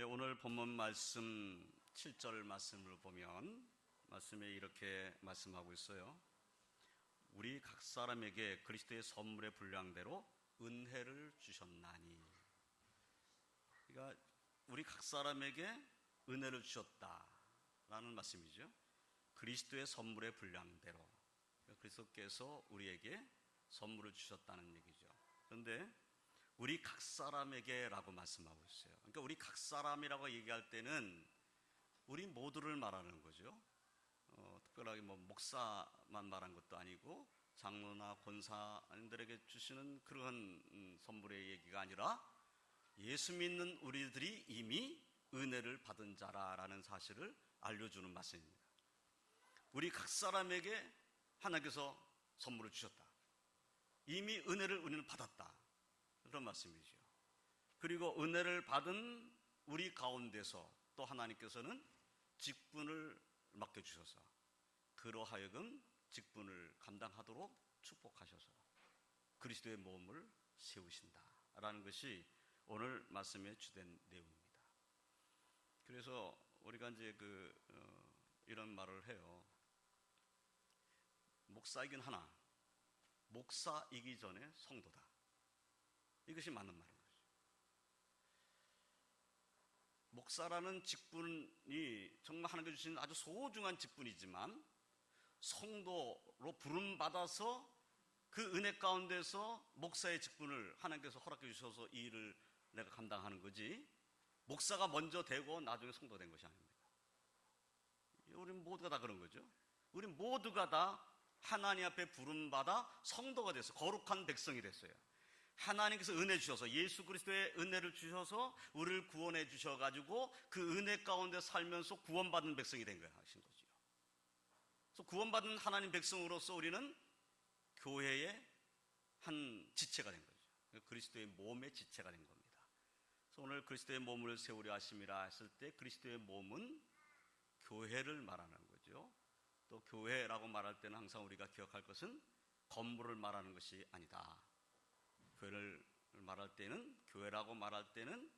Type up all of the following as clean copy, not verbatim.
오늘 본문 말씀 7절 말씀을 보면 말씀에 이렇게 말씀하고 있어요. 우리 각 사람에게 그리스도의 선물의 분량대로 은혜를 주셨나니. 그러니까 우리 각 사람에게 은혜를 주셨다라는 말씀이죠. 그리스도의 선물의 분량대로 그리스도께서 우리에게 선물을 주셨다는 얘기죠. 그런데 우리 각 사람에게라고 말씀하고 있어요. 그러니까 우리 각 사람이라고 얘기할 때는 우리 모두를 말하는 거죠. 특별하게 목사만 말한 것도 아니고 장로나 권사님들에게 주시는 그런 선물의 얘기가 아니라 예수 믿는 우리들이 이미 은혜를 받은 자라라는 사실을 알려주는 말씀입니다. 우리 각 사람에게 하나님께서 선물을 주셨다. 이미 은혜를 우리는 받았다. 그런 말씀이죠. 그리고 은혜를 받은 우리 가운데서 또 하나님께서는 직분을 맡겨주셔서 그러하여금 직분을 감당하도록 축복하셔서 그리스도의 몸을 세우신다라는 것이 오늘 말씀의 주된 내용입니다. 그래서 우리가 이제 이런 말을 해요. 목사이긴 하나 목사이기 전에 성도다. 이것이 맞는 말인 거죠. 목사라는 직분이 정말 하나님께서 주신 아주 소중한 직분이지만 성도로 부름받아서 그 은혜 가운데서 목사의 직분을 하나님께서 허락해 주셔서 이 일을 내가 감당하는 거지 목사가 먼저 되고 나중에 성도 된 것이 아닙니다. 우린 모두가 다 그런 거죠. 우린 모두가 다 하나님 앞에 부름받아 성도가 돼서 거룩한 백성이 됐어요. 하나님께서 은혜 주셔서 예수 그리스도의 은혜를 주셔서 우리를 구원해 주셔가지고 그 은혜 가운데 살면서 구원받은 백성이 된 거야 하신 거죠. 그래서 구원받은 하나님 백성으로서 우리는 교회의 한 지체가 된 거죠. 그리스도의 몸의 지체가 된 겁니다. 그래서 오늘 그리스도의 몸을 세우려 하심이라 했을 때 그리스도의 몸은 교회를 말하는 거죠. 또 교회라고 말할 때는 항상 우리가 기억할 것은 건물을 말하는 것이 아니다. 교회를 말할 때는 교회라고 말할 때는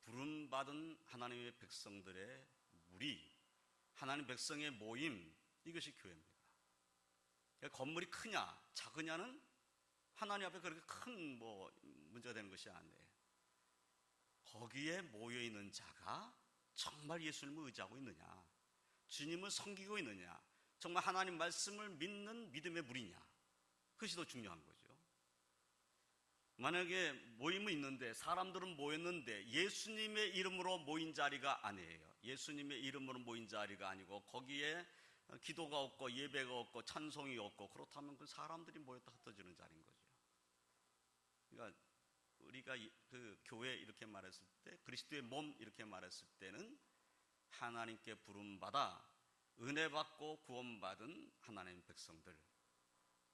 부름받은 하나님의 백성들의 무리, 하나님 백성의 모임, 이것이 교회입니다. 건물이 크냐 작으냐는 하나님 앞에 그렇게 큰 문제가 되는 것이 아니에요. 거기에 모여 있는 자가 정말 예수님을 의지하고 있느냐, 주님을 섬기고 있느냐, 정말 하나님 말씀을 믿는 믿음의 무리냐, 그것이 더 중요한 거죠. 만약에 모임이 있는데 사람들은 모였는데 예수님의 이름으로 모인 자리가 아니에요. 예수님의 이름으로 모인 자리가 아니고 거기에 기도가 없고 예배가 없고 찬송이 없고 그렇다면 그 사람들이 모였다 흩어지는 자리인 거죠. 그러니까 우리가 그 교회 이렇게 말했을 때 그리스도의 몸 이렇게 말했을 때는 하나님께 부름받아 은혜 받고 구원받은 하나님 백성들,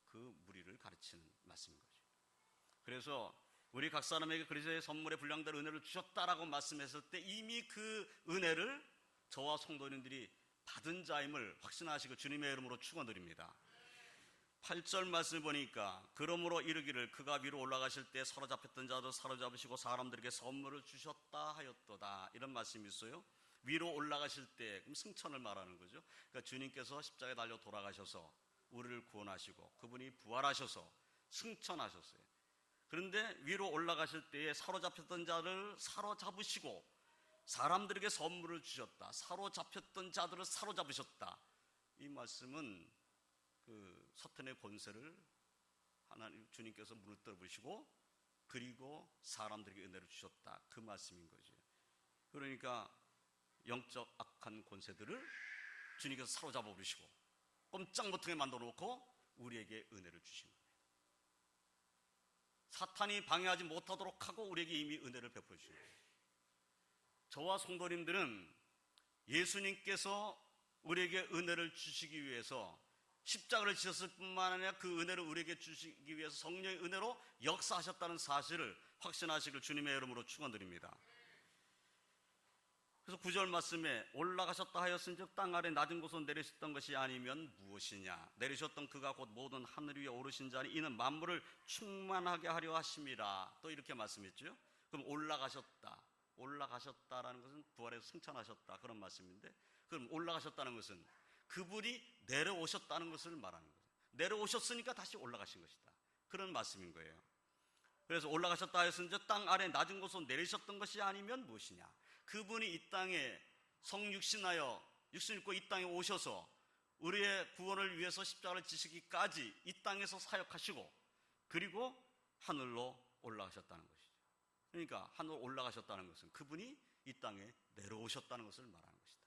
그 무리를 가르치는 말씀인 거죠. 그래서 우리 각 사람에게 그리스도의 선물의 분량대로 은혜를 주셨다라고 말씀했을 때 이미 그 은혜를 저와 성도님들이 받은 자임을 확신하시고 주님의 이름으로 축원드립니다. 8절 말씀을 보니까 그러므로 이르기를 그가 위로 올라가실 때 사로잡혔던 자도 사로잡으시고 사람들에게 선물을 주셨다 하였도다, 이런 말씀이 있어요. 위로 올라가실 때, 그럼 승천을 말하는 거죠. 그러니까 주님께서 십자가에 달려 돌아가셔서 우리를 구원하시고 그분이 부활하셔서 승천하셨어요. 그런데 위로 올라가실 때에 사로잡혔던 자를 사로잡으시고 사람들에게 선물을 주셨다, 사로잡혔던 자들을 사로잡으셨다. 이 말씀은 그 사탄의 권세를 하나님 주님께서 무너뜨려 보시고 그리고 사람들에게 은혜를 주셨다, 그 말씀인 거죠. 그러니까 영적 악한 권세들을 주님께서 사로잡아 버리시고 꼼짝 못하게 만들어 놓고 우리에게 은혜를 주신 거예요. 사탄이 방해하지 못하도록 하고 우리에게 이미 은혜를 베풀어 주신 거예요. 저와 성도님들은 예수님께서 우리에게 은혜를 주시기 위해서 십자가를 지셨을 뿐만 아니라 그 은혜를 우리에게 주시기 위해서 성령의 은혜로 역사하셨다는 사실을 확신하시길 주님의 이름으로 축원드립니다. 그래서 9절 말씀에 올라가셨다 하였은즉 땅 아래 낮은 곳으로 내리셨던 것이 아니면 무엇이냐, 내리셨던 그가 곧 모든 하늘 위에 오르신 자니 이는 만물을 충만하게 하려 하심이라, 또 이렇게 말씀했죠. 그럼 올라가셨다, 올라가셨다라는 것은 부활해서 승천하셨다 그런 말씀인데, 그럼 올라가셨다는 것은 그분이 내려오셨다는 것을 말하는 거예요. 내려오셨으니까 다시 올라가신 것이다 그런 말씀인 거예요. 그래서 올라가셨다 해서 이제 땅 아래 낮은 곳으로 내리셨던 것이 아니면 무엇이냐, 그분이 이 땅에 성육신하여 육신 입고 이 땅에 오셔서 우리의 구원을 위해서 십자가를 지시기까지 이 땅에서 사역하시고 그리고 하늘로 올라가셨다는 것이죠. 그러니까 하늘로 올라가셨다는 것은 그분이 이 땅에 내려오셨다는 것을 말하는 것이다.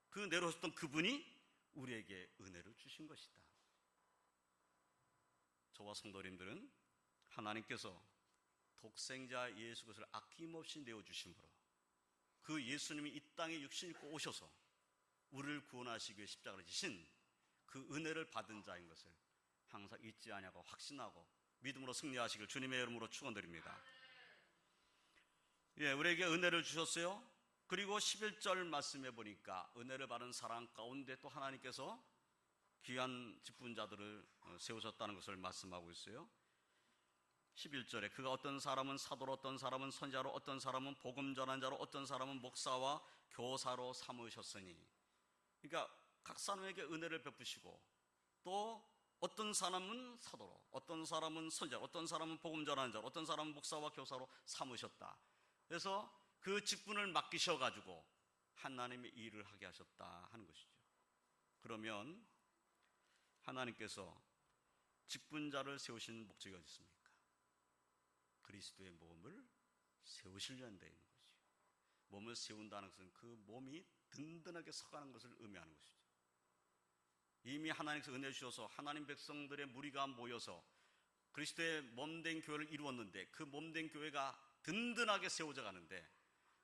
그 내려오셨던 그분이 우리에게 은혜를 주신 것이다. 저와 성도님들은 하나님께서 독생자 예수 그리스도를 아낌없이 내어주심으로 그 예수님이 이 땅에 육신 입고 오셔서 우리를 구원하시기 위해 십자가를 지신 그 은혜를 받은 자인 것을 항상 잊지 아니하고 확신하고 믿음으로 승리하시길 주님의 이름으로 축원드립니다. 우리에게 은혜를 주셨어요. 그리고 11절 말씀해 보니까 은혜를 받은 사람 가운데 또 하나님께서 귀한 직분자들을 세우셨다는 것을 말씀하고 있어요. 11절에 그가 어떤 사람은 사도로, 어떤 사람은 선지자로, 어떤 사람은 복음 전한 자로, 어떤 사람은 목사와 교사로 삼으셨으니, 그러니까 각 사람에게 은혜를 베푸시고 또 어떤 사람은 사도로, 어떤 사람은 선지자로, 어떤 사람은 복음 전하는 자로, 어떤 사람은 목사와 교사로 삼으셨다. 그래서 그 직분을 맡기셔가지고 하나님의 일을 하게 하셨다 하는 것이죠. 그러면 하나님께서 직분자를 세우신 목적이 어디 있습니까? 그리스도의 몸을 세우시려는 데 있는 것이죠. 몸을 세운다는 것은 그 몸이 든든하게 서가는 것을 의미하는 것이죠. 이미 하나님께서 은혜 주셔서 하나님 백성들의 무리가 모여서 그리스도의 몸된 교회를 이루었는데 그 몸된 교회가 든든하게 세워져 가는데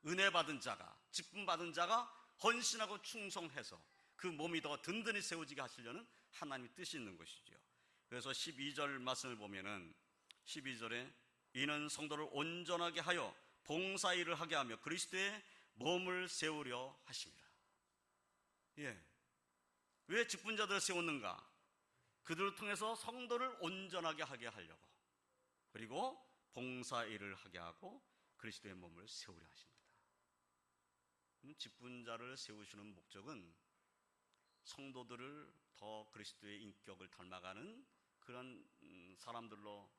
은혜 받은 자가, 직분 받은 자가 헌신하고 충성해서 그 몸이 더 든든히 세워지게 하시려는 하나님의 뜻이 있는 것이죠. 그래서 12절 말씀을 보면은 12절에 이는 성도를 온전하게 하여 봉사일을 하게 하며 그리스도의 몸을 세우려 하십니다. 왜 직분자들을 세웠는가? 그들을 통해서 성도를 온전하게 하게 하려고, 그리고 봉사일을 하게 하고 그리스도의 몸을 세우려 하십니다. 직분자를 세우시는 목적은 성도들을 더 그리스도의 인격을 닮아가는 그런 사람들로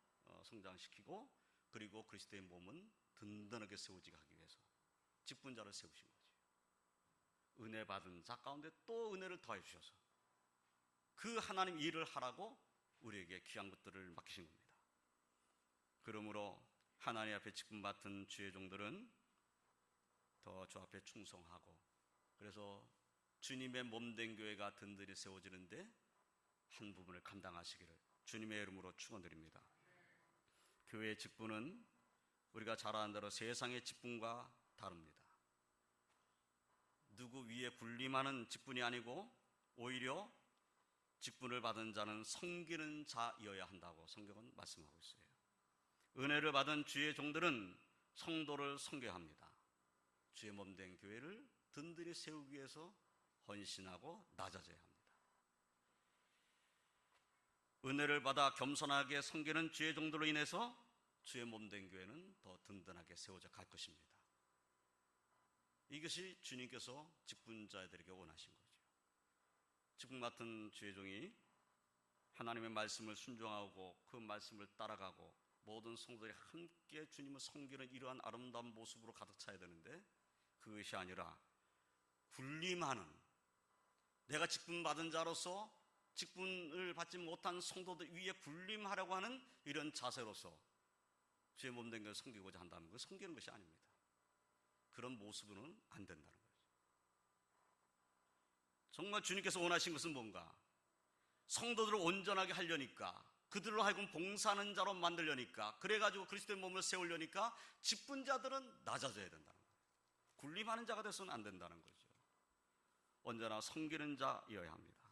성장시키고, 그리고 그리스도의 몸은 든든하게 세워지게 하기 위해서 직분자를 세우신 거죠. 은혜 받은 자 가운데 또 은혜를 더해 주셔서 그 하나님 일을 하라고 우리에게 귀한 것들을 맡기신 겁니다. 그러므로 하나님 앞에 직분 맡은 주의 종들은 더 주 앞에 충성하고, 그래서 주님의 몸된 교회가 든든히 세워지는데 한 부분을 감당하시기를 주님의 이름으로 축원드립니다. 교회의 직분은 우리가 잘 아는 대로 세상의 직분과 다릅니다. 누구 위에 군림하는 직분이 아니고 오히려 직분을 받은 자는 섬기는 자여야 한다고 성경은 말씀하고 있어요. 은혜를 받은 주의 종들은 성도를 섬겨야 합니다. 주의 몸된 교회를 든든히 세우기 위해서 헌신하고 낮아져야 합니다. 은혜를 받아 겸손하게 섬기는 주의 종들로 인해서 주의 몸된 교회는 더 든든하게 세워져 갈 것입니다. 이것이 주님께서 직분자들에게 원하신 거죠. 직분 맡은 주의 종이 하나님의 말씀을 순종하고 그 말씀을 따라가고 모든 성도들이 함께 주님을 섬기는 이러한 아름다운 모습으로 가득 차야 되는데, 그것이 아니라 군림하는, 내가 직분 받은 자로서 직분을 받지 못한 성도들 위에 군림하려고 하는 이런 자세로서 주의 몸된 것을 섬기고자 한다면 그건 섬기는 것이 아닙니다. 그런 모습으로는 안 된다는 거죠. 정말 주님께서 원하신 것은 뭔가? 성도들을 온전하게 하려니까, 그들로 하여금 봉사하는 자로 만들려니까, 그래가지고 그리스도의 몸을 세우려니까 직분자들은 낮아져야 된다는 거예요. 군림하는 자가 돼서는 안 된다는 거죠. 언제나 섬기는 자여야 합니다.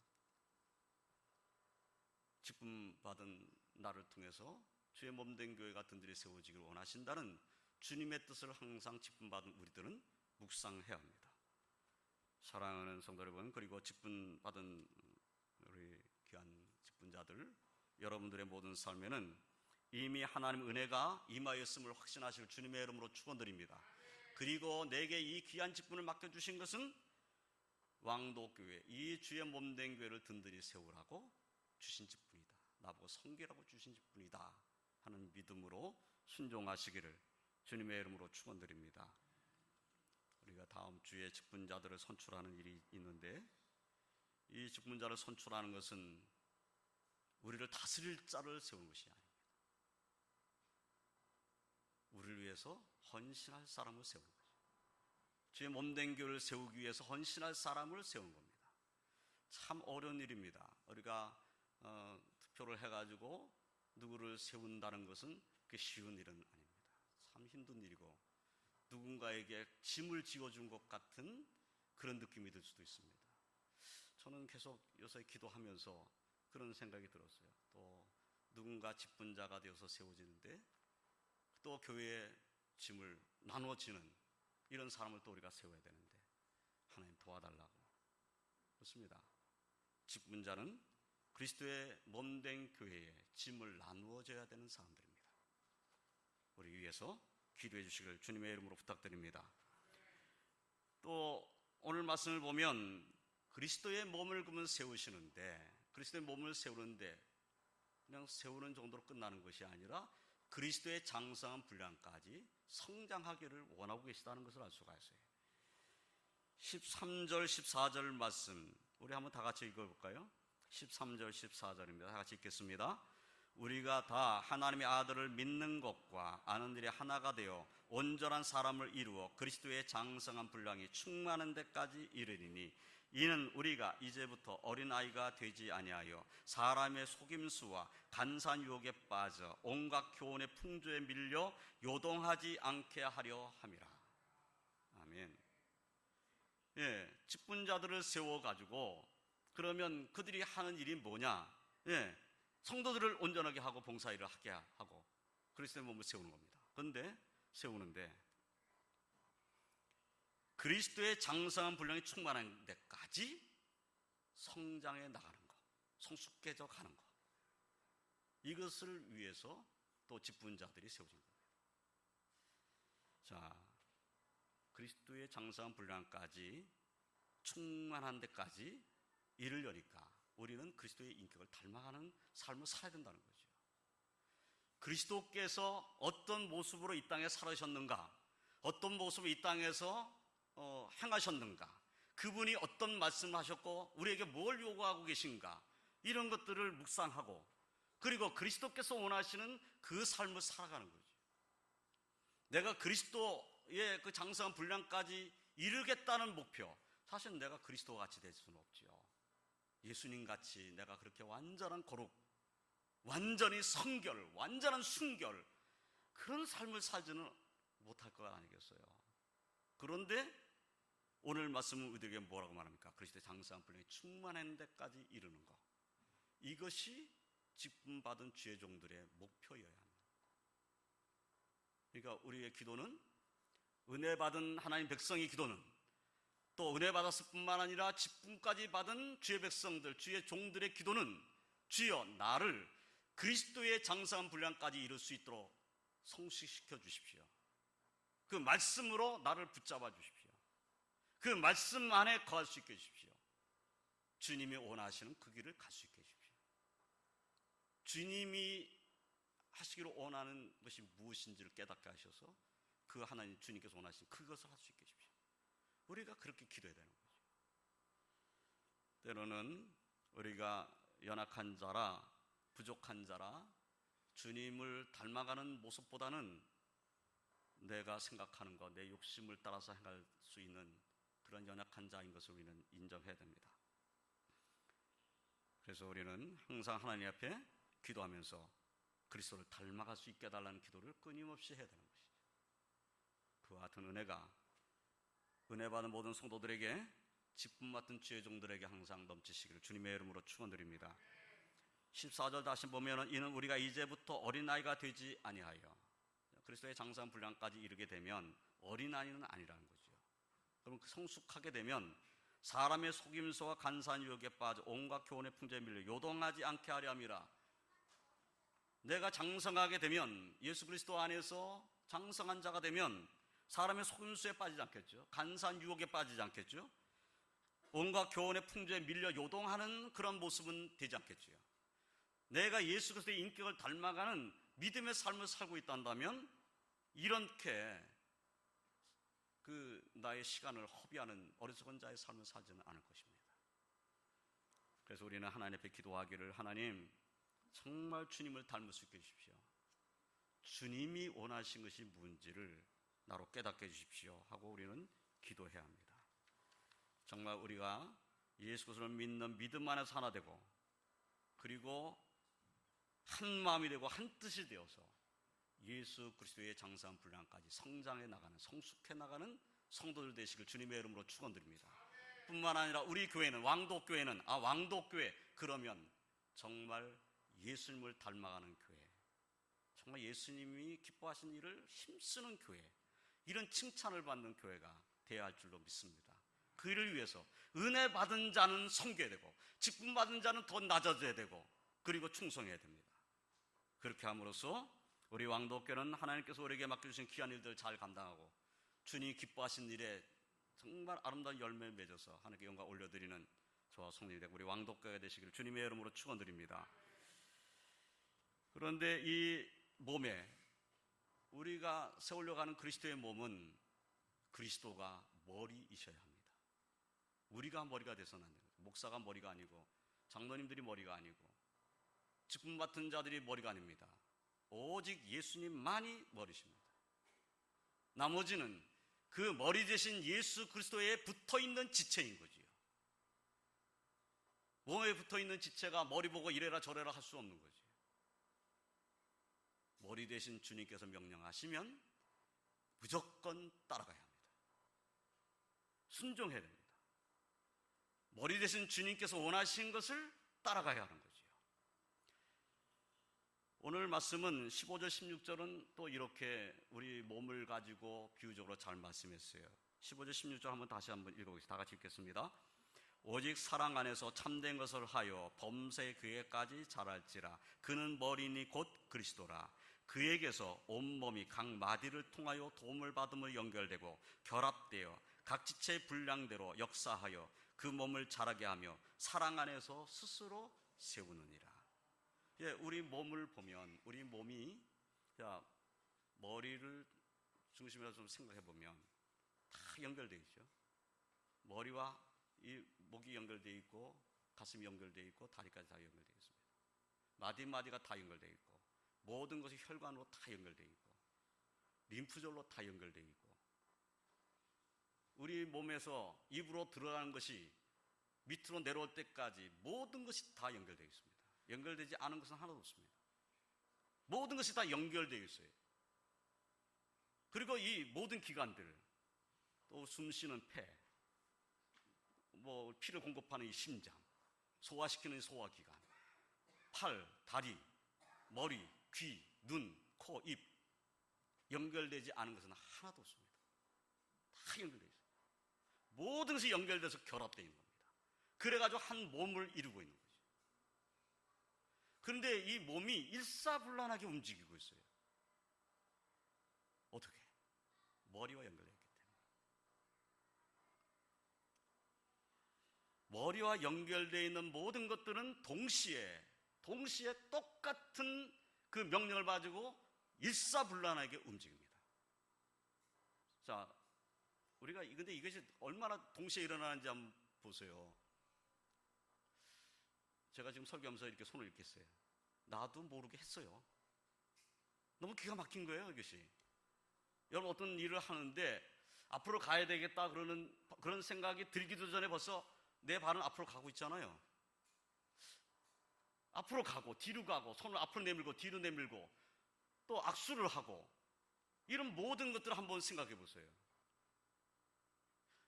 직분 받은 나를 통해서 주의 몸된 교회가 든든히 세워지기를 원하신다는 주님의 뜻을 항상 직분 받은 우리들은 묵상해야 합니다. 사랑하는 성도 여러분, 그리고 직분 받은 우리 귀한 직분자들, 여러분들의 모든 삶에는 이미 하나님 은혜가 임하였음을 확신하실 주님의 이름으로 축원드립니다. 그리고 내게 이 귀한 직분을 맡겨주신 것은 왕도교회, 이 주의 몸된 교회를 든든히 세우라고 주신 직분이다. 나보고 섬기라고 주신 직분이다 하는 믿음으로 순종하시기를 주님의 이름으로 축원드립니다. 우리가 다음 주에 직분자들을 선출하는 일이 있는데, 이 직분자를 선출하는 것은 우리를 다스릴 자를 세우는 것이 아닙니다. 우리를 위해서 헌신할 사람을 세우는 거죠. 주의 몸된 교회를 세우기 위해서 헌신할 사람을 세우는 겁니다. 참 어려운 일입니다. 우리가 투표를 해가지고 누구를 세운다는 것은 그게 쉬운 일은 아닙니다. 참 힘든 일이고, 누군가에게 짐을 지어준 것 같은 그런 느낌이 들 수도 있습니다. 저는 계속 요새 기도하면서 그런 생각이 들었어요. 또 누군가 직분자가 되어서 세워지는데 또 교회의 짐을 나눠지는 이런 사람을 또 우리가 세워야 되는데 하나님 도와달라고. 그렇습니다. 직분자는 그리스도의 몸된 교회에 짐을 나누어져야 되는 사람들입니다. 우리 위해서 기도해 주시길 주님의 이름으로 부탁드립니다. 또 오늘 말씀을 보면 그리스도의 몸을 그러면 세우시는데, 그리스도의 몸을 세우는데 그냥 세우는 정도로 끝나는 것이 아니라 그리스도의 장성한 분량까지 성장하기를 원하고 계시다는 것을 알 수가 있어요. 13절 14절 말씀 우리 한번 다 같이 읽어볼까요? 13절 14절입니다. 다 같이 읽겠습니다. 우리가 다 하나님의 아들을 믿는 것과 아는 일이 하나가 되어 온전한 사람을 이루어 그리스도의 장성한 분량이 충만한 데까지 이르리니, 이는 우리가 이제부터 어린아이가 되지 아니하여 사람의 속임수와 간사한 유혹에 빠져 온갖 교훈의 풍조에 밀려 요동하지 않게 하려 함이라. 아멘. 예, 직분자들을 세워가지고 그러면 그들이 하는 일이 뭐냐? 예, 성도들을 온전하게 하고 봉사일을 하게 하고 그리스도의 몸을 세우는 겁니다. 그런데 세우는데 그리스도의 장성한 분량이 충만한 데까지 성장해 나가는 것, 성숙해져 가는 것, 이것을 위해서 또 직분자들이 세워진 겁니다. 자, 그리스도의 장성한 분량까지 충만한 데까지 이르려니까 우리는 그리스도의 인격을 닮아가는 삶을 살아야 된다는 거죠. 그리스도께서 어떤 모습으로 이 땅에 살아셨는가, 어떤 모습으로 이 땅에서 행하셨는가, 그분이 어떤 말씀을 하셨고 우리에게 뭘 요구하고 계신가, 이런 것들을 묵상하고, 그리고 그리스도께서 원하시는 그 삶을 살아가는 거죠. 내가 그리스도의 그 장성한 분량까지 이르겠다는 목표, 사실 내가 그리스도와 같이 될 수는 없지요. 예수님 같이 내가 그렇게 완전한 거룩, 완전히 성결, 완전한 순결, 그런 삶을 살지는 못할 것 아니겠어요. 그런데 오늘 말씀은 우리에게 뭐라고 말합니까? 그리스도의 장성한 분량이 충만한 데까지 이르는 것, 이것이 직분받은 주의 종들의 목표여야 합니다. 그러니까 우리의 기도는, 은혜 받은 하나님 백성의 기도는 또 은혜 받았을 뿐만 아니라 직분까지 받은 주의 백성들, 주의 종들의 기도는, 주여 나를 그리스도의 장성한 분량까지 이룰 수 있도록 성숙시켜 주십시오. 그 말씀으로 나를 붙잡아 주십시오. 그 말씀 안에 거할 수 있게 해주십시오. 주님이 원하시는 그 길을 갈 수 있게 해주십시오. 주님이 하시기로 원하는 것이 무엇인지를 깨닫게 하셔서 그 하나님 주님께서 원하시는 그것을 할 수 있게 해주십시오. 우리가 그렇게 기도해야 되는 거죠. 때로는 우리가 연약한 자라, 부족한 자라 주님을 닮아가는 모습보다는 내가 생각하는 것, 내 욕심을 따라서 행할 수 있는 그런 연약한 자인 것을 우리는 인정해야 됩니다. 그래서 우리는 항상 하나님 앞에 기도하면서 그리스도를 닮아갈 수 있게 해달라는 기도를 끊임없이 해야 되는 것이죠. 그와 같은 은혜가 은혜 받은 모든 성도들에게, 직분 맡은 주의 종들에게 항상 넘치시기를 주님의 이름으로 축원드립니다. 14절 다시 보면, 이는 우리가 이제부터 어린아이가 되지 아니하여, 그리스도의 장성한 분량까지 이르게 되면 어린아이는 아니라는 거죠. 그럼 성숙하게 되면 사람의 속임수와 간사한 유혹에 빠져 온갖 교훈의 풍조에 밀려 요동하지 않게 하려 함이라. 내가 장성하게 되면, 예수 그리스도 안에서 장성한 자가 되면 사람의 속임수에 빠지지 않겠죠. 간사한 유혹에 빠지지 않겠죠. 온갖 교훈의 풍조에 밀려 요동하는 그런 모습은 되지 않겠지요. 내가 예수 그리스도의 인격을 닮아가는 믿음의 삶을 살고 있다면 이렇게 나의 시간을 허비하는 어리석은 자의 삶을 살지는 않을 것입니다. 그래서 우리는 하나님 앞에 기도하기를, 하나님 정말 주님을 닮을 수 있게 해주십시오. 주님이 원하신 것이 뭔지를 나로 깨닫게 해주십시오 하고 우리는 기도해야 합니다. 정말 우리가 예수 그리스도를 믿는 믿음 안에서 하나 되고, 그리고 한 마음이 되고 한 뜻이 되어서 예수 그리스도의 장사한 분량까지 성장해 나가는, 성숙해 나가는 성도들 되시길 주님의 이름으로 축원드립니다. 뿐만 아니라 우리 교회는, 왕도교회는, 왕도교회, 그러면 정말 예수님을 닮아가는 교회, 정말 예수님이 기뻐하신 일을 힘쓰는 교회, 이런 칭찬을 받는 교회가 되어야 할 줄로 믿습니다. 그 일을 위해서 은혜 받은 자는 섬겨야 되고, 직분 받은 자는 더 낮아져야 되고, 그리고 충성해야 됩니다. 그렇게 함으로써 우리 왕도교회는 하나님께서 우리에게 맡겨주신 귀한 일들을 잘 감당하고 주님이 기뻐하신 일에 정말 아름다운 열매를 맺어서 하나님께 영광 올려드리는 저와 성령이 되고 우리 왕도교회가 되시기를 주님의 이름으로 축원드립니다. 그런데 이 몸에, 우리가 세우려고 하는 그리스도의 몸은 그리스도가 머리이셔야 합니다. 우리가 머리가 돼서는 안 됩니다. 목사가 머리가 아니고, 장로님들이 머리가 아니고, 직분 맡은 자들이 머리가 아닙니다. 오직 예수님만이 머리십니다. 나머지는 그 머리 대신 예수 그리스도에 붙어있는 지체인 거지요. 몸에 붙어있는 지체가 머리 보고 이래라 저래라 할 수 없는 거지요. 머리 대신 주님께서 명령하시면 무조건 따라가야 합니다. 순종해야 됩니다. 머리 대신 주님께서 원하신 것을 따라가야 하는 거지요. 오늘 말씀은 15절 16절은 또 이렇게 우리 몸을 가지고 비유적으로 잘 말씀했어요. 15절 16절 한번 다시 한번 읽어보겠습니다. 다 같이 읽겠습니다. 오직 사랑 안에서 참된 것을 하여 범사의 그에까지 자랄지라. 그는 머리니 곧 그리스도라. 그에게서 온몸이 각 마디를 통하여 도움을 받음으로 연결되고 결합되어 각 지체의 분량대로 역사하여 그 몸을 자라게 하며 사랑 안에서 스스로 세우느니라. 우리 몸을 보면, 우리 몸이, 머리를 중심으로 좀 생각해 보면 다 연결되어 있죠. 머리와 이 목이 연결되어 있고, 가슴이 연결되어 있고, 다리까지 다 연결되어 있습니다. 마디마디가 다 연결되어 있고, 모든 것이 혈관으로 다 연결되어 있고, 림프절로 다 연결되어 있고, 우리 몸에서 입으로 들어가는 것이 밑으로 내려올 때까지 모든 것이 다 연결되어 있습니다. 연결되지 않은 것은 하나도 없습니다. 모든 것이 다 연결되어 있어요. 그리고 이 모든 기관들, 또 숨쉬는 폐, 피를 공급하는 이 심장, 소화시키는 소화기관, 팔, 다리, 머리, 귀, 눈, 코, 입, 연결되지 않은 것은 하나도 없습니다. 다 연결되어 있어요. 모든 것이 연결돼서 결합되어 있는 겁니다. 그래가지고 한 몸을 이루고 있는 거죠. 그런데 이 몸이 일사불란하게 움직이고 있어요. 어떻게? 머리와 연결되어 있기 때문에. 머리와 연결되어 있는 모든 것들은 동시에 똑같은 그 명령을 가지고 일사불란하게 움직입니다. 자, 근데 이것이 얼마나 동시에 일어나는지 한번 보세요. 제가 지금 설교하면서 이렇게 손을 이렇게 했어요. 나도 모르게 했어요. 너무 기가 막힌 거예요, 이것이. 여러분, 어떤 일을 하는데 앞으로 가야 되겠다 그런 생각이 들기도 전에 벌써 내 발은 앞으로 가고 있잖아요. 앞으로 가고 뒤로 가고, 손을 앞으로 내밀고 뒤로 내밀고, 또 악수를 하고, 이런 모든 것들을 한번 생각해 보세요.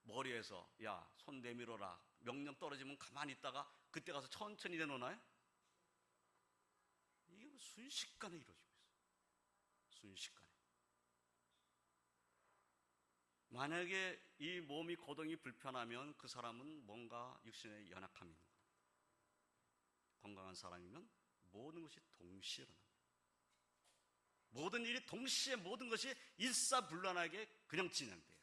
머리에서 야, 손 내밀어라 명령 떨어지면 가만히 있다가 그때 가서 천천히 내놓나요? 이게 순식간에 이루어지고 있어요. 순식간에. 만약에 이 몸이 거동이 불편하면 그 사람은 뭔가 육신에 연약함이 있는 거예요. 건강한 사람이면 모든 것이 동시에 일어납니다. 모든 일이 동시에 모든 것이 일사불란하게 그냥 진행돼요.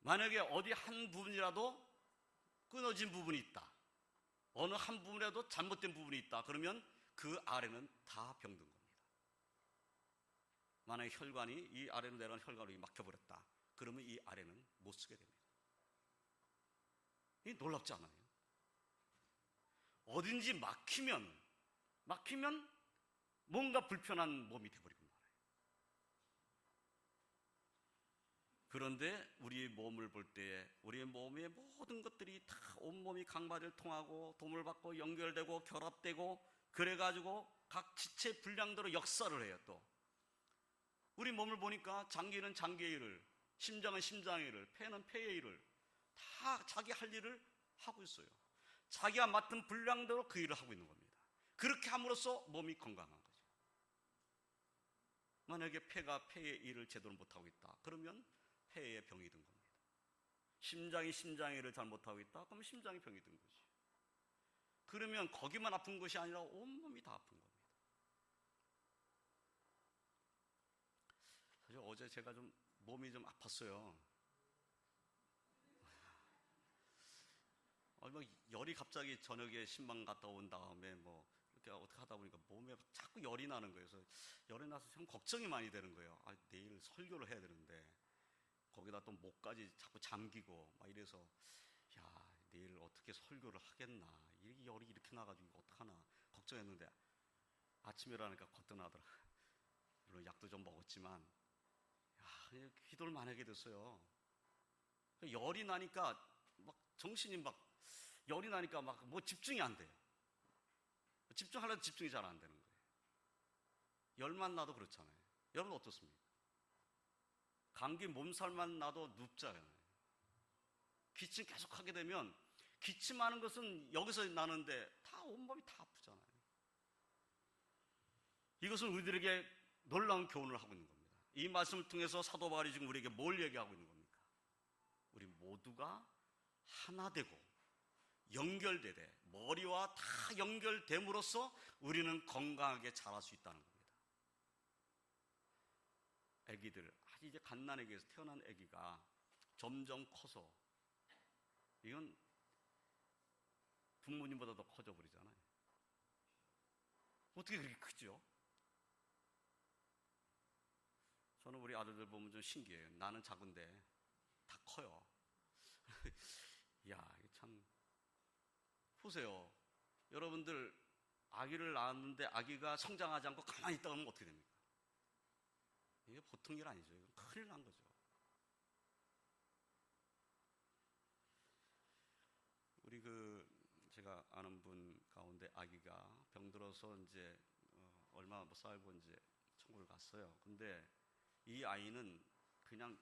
만약에 어디 한 부분이라도 끊어진 부분이 있다, 어느 한 부분이라도 잘못된 부분이 있다, 그러면 그 아래는 다 병든 겁니다. 만약에 혈관이 이 아래로 내려가는 혈관이 막혀버렸다, 그러면 이 아래는 못 쓰게 됩니다. 이 놀랍지 않아요? 어딘지 막히면 뭔가 불편한 몸이 되어버리고 말아요. 그런데 우리의 몸을 볼 때에 우리의 몸의 모든 것들이 다 온몸이 각마를 통하고 도움을 받고 연결되고 결합되고 그래가지고 각 지체 분량대로 역사를 해요. 또 우리 몸을 보니까 장기는 장기의 일을, 심장은 심장의 일을, 폐는 폐의 일을 다 자기 할 일을 하고 있어요. 자기가 맡은 분량대로 그 일을 하고 있는 겁니다. 그렇게 함으로써 몸이 건강한 거죠. 만약에 폐가 폐의 일을 제대로 못하고 있다, 그러면 폐에 병이 든 겁니다. 심장이 심장의 일을 잘 못하고 있다, 그러면 심장이 병이 든 거지. 그러면 거기만 아픈 것이 아니라 온몸이 다 아픈 겁니다. 사실 어제 제가 좀 몸이 좀 아팠어요. 열이 갑자기 저녁에 신방 갔다 온 다음에 이렇게 어떻게 하다 보니까 몸에 자꾸 열이 나는 거예요. 그래서 열이 나서 참 걱정이 많이 되는 거예요. 내일 설교를 해야 되는데 거기다 또 목까지 자꾸 잠기고 막 이래서 내일 어떻게 설교를 하겠나, 이 열이 이렇게 나가지고 어떡하나 걱정했는데 아침에 일어나니까 거뜬하더라. 물론 약도 좀 먹었지만 기도를 많이 하게 됐어요. 열이 나니까 정신이 열이 나니까 집중이 안 돼요. 집중하려도 집중이 잘 안 되는 거예요. 열만 나도 그렇잖아요. 여러분 어떻습니까? 감기 몸살만 나도 눕잖아요. 기침 계속 하게 되면 기침하는 것은 여기서 나는데 다 온몸이 다 아프잖아요. 이것은 우리들에게 놀라운 교훈을 하고 있는 겁니다. 이 말씀을 통해서 사도 바울이 지금 우리에게 뭘 얘기하고 있는 겁니까? 우리 모두가 하나 되고 연결되되 머리와 다 연결됨으로써 우리는 건강하게 자랄 수 있다는 겁니다. 아기들, 아주 이제 갓난아기에서 태어난 아기가 점점 커서 이건 부모님보다 더 커져 버리잖아요. 어떻게 그렇게 크죠? 저는 우리 아들들 보면 좀 신기해요. 나는 작은데 다 커요. 이야, 참. 보세요. 여러분들 아기를 낳았는데 아기가 성장하지 않고 가만히 있다 보면 어떻게 됩니까? 이게 보통 일 아니죠. 이건 큰일 난 거죠. 우리 제가 아는 분 가운데 아기가 병들어서 이제 얼마 못 살고 이제 천국을 갔어요. 근데 이 아이는 그냥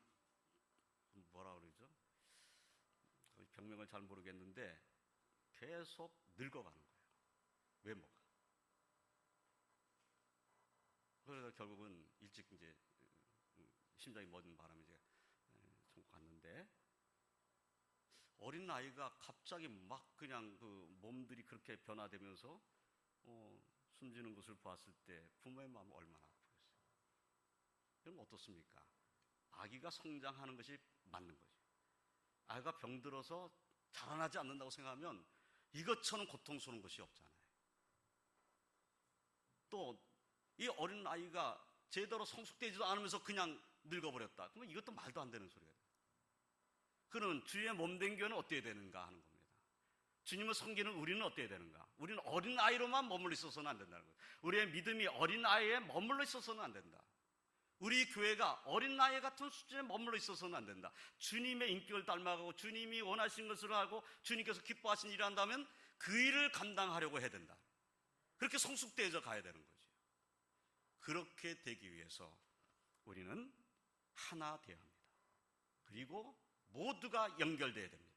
뭐라 그러죠? 병명을 잘 모르겠는데 계속 늙어가는 거예요. 외모가. 그래서 결국은 일찍 이제 심장이 멎은 바람에 이제 천국 갔는데 어린 아이가 갑자기 그냥 몸들이 그렇게 변화되면서 숨지는 것을 봤을 때 부모의 마음은 얼마나 아프겠어요. 그럼 어떻습니까? 아기가 성장하는 것이 맞는 거죠. 아이가 병들어서 자라나지 않는다고 생각하면 이것처럼 고통스러운 것이 없잖아요. 또 이 어린 아이가 제대로 성숙되지도 않으면서 그냥 늙어버렸다. 그러면 이것도 말도 안 되는 소리가 돼요. 그러면 주의 몸된 교회는 어떻게 되는가 하는 겁니다. 주님을 섬기는 우리는 어떻게 되는가? 우리는 어린 아이로만 머물러 있어서는 안 된다는 거예요. 우리의 믿음이 어린 아이에 머물러 있어서는 안 된다. 우리 교회가 어린 아이 같은 수준에 머물러 있어서는 안 된다. 주님의 인격을 닮아가고 주님이 원하신 것을 하고 주님께서 기뻐하신 일을 한다면 그 일을 감당하려고 해야 된다. 그렇게 성숙되어져 가야 되는 거죠. 그렇게 되기 위해서 우리는 하나 되어야 합니다. 그리고 모두가 연결되어야 됩니다.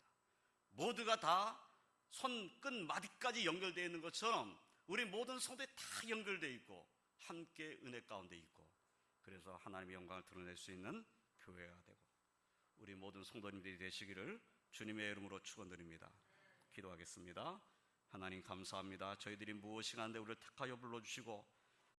모두가 다 손끝 마디까지 연결되어 있는 것처럼 우리 모든 성도에 다 연결되어 있고 함께 은혜 가운데 있고 그래서 하나님의 영광을 드러낼 수 있는 교회가 되고 우리 모든 성도님들이 되시기를 주님의 이름으로 축원드립니다. 기도하겠습니다. 하나님 감사합니다. 저희들이 무엇이 간데 우리를 택하여 불러주시고